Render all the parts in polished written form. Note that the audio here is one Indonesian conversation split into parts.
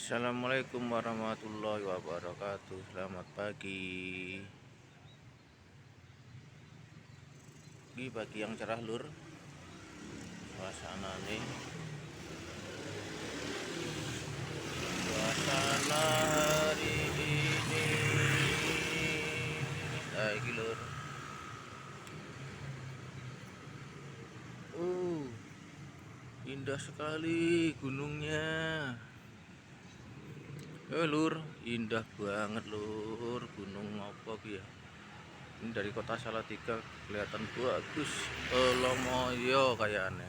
Assalamualaikum warahmatullahi wabarakatuh. Selamat pagi. Di pagi yang cerah lur. Suasana nih. Suasana hari ini. Iki lur. Indah sekali gunungnya. Lur, indah banget lur. Gunung apa ya? Ini dari kota Salatiga kelihatan bagus. Lomoyo kayaknya.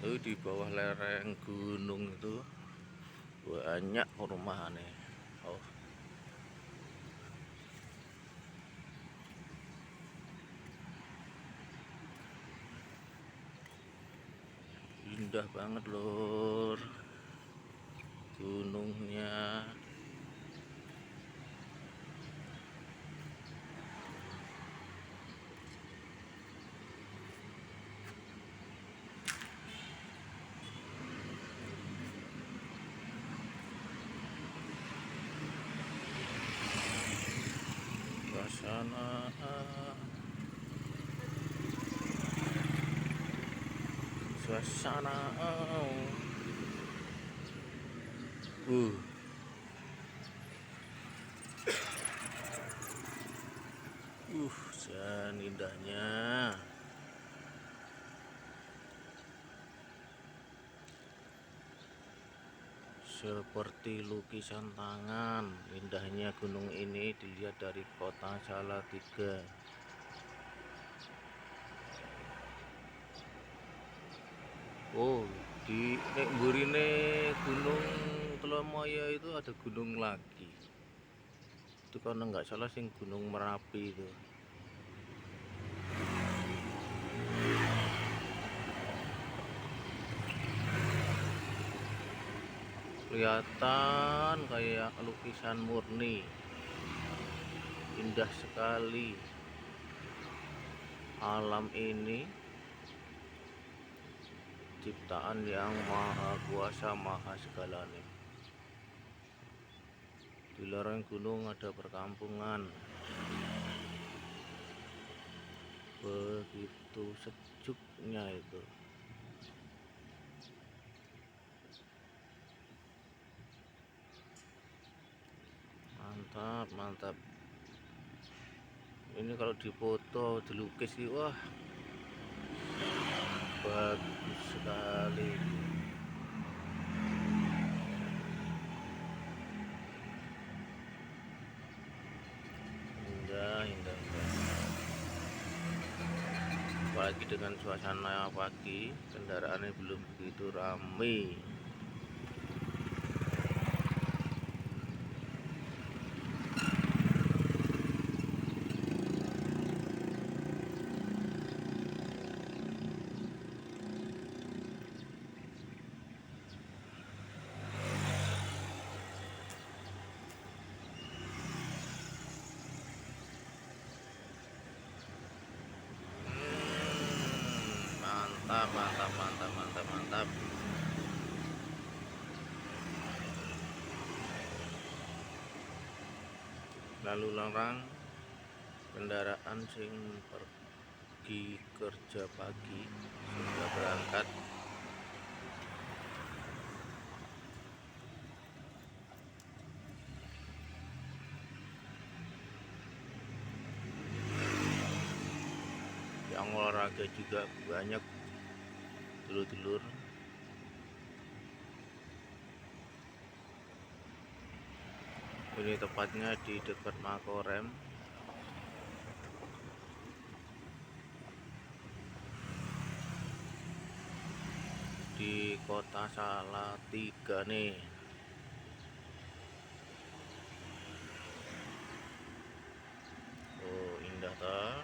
Di bawah lereng gunung itu banyak perumahannya. Indah banget lur gunungnya. Suasana jangan indahnya. Seperti lukisan tangan, indahnya gunung ini dilihat dari kota Salatiga. Di nek mburine Gunung Telomoyo itu ada gunung lagi. Itu kalau nggak salah sing Gunung Merapi itu. Kelihatan kayak lukisan murni. Indah sekali alam ini, ciptaan yang maha kuasa, maha segalanya. Di lereng gunung ada perkampungan, begitu sejuknya itu. Mantap. Ini kalau dipoto, dilukis sih, wah bagus sekali. Indah. Apalagi dengan suasana pagi, kendaraannya belum begitu ramai. Mantap. Lalu larang kendaraan sing pergi kerja pagi sudah berangkat. Yang olahraga juga banyak dulur-dulur. Ini tepatnya di dekat Makorem, di kota Salatiga nih. Indah toh,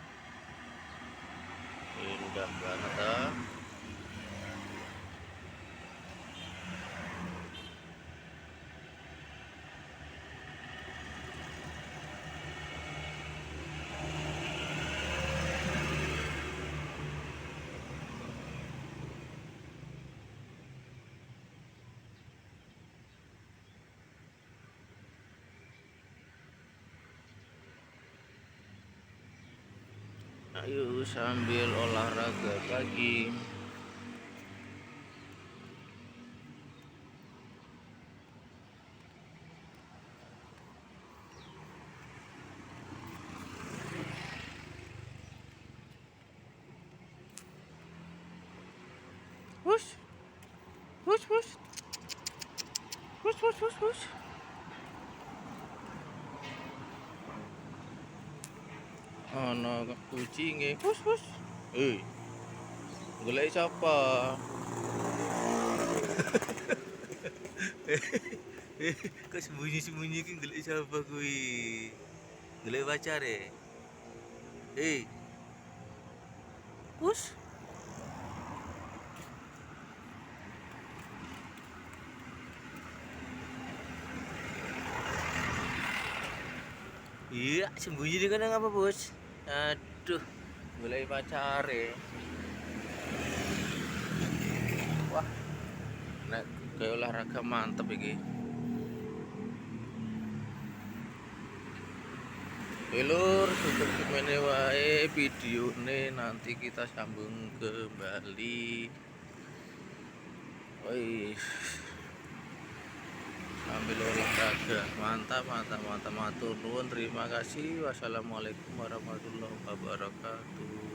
indah banget toh. Ayo sambil olahraga pagi. Hush, hush, hush, hush, hush, hush, hush. Ana kucinge, hush, hush. Golek sapa? Kok sembunyi-sembunyi ki golek sapa kuwi? Golek pacare. Hei, hush. Iya, sembunyi di kandang apa, Bos? Aduh, golek pacare. Wah, nek kayak olahraga mantep iki. Lur, tutup semene wae videone, nanti kita sambung kembali. Wih, sambil olahraga. Mantap, mantap, mantap, matur nuwun, terima kasih. Wassalamualaikum warahmatullahi wabarakatuh.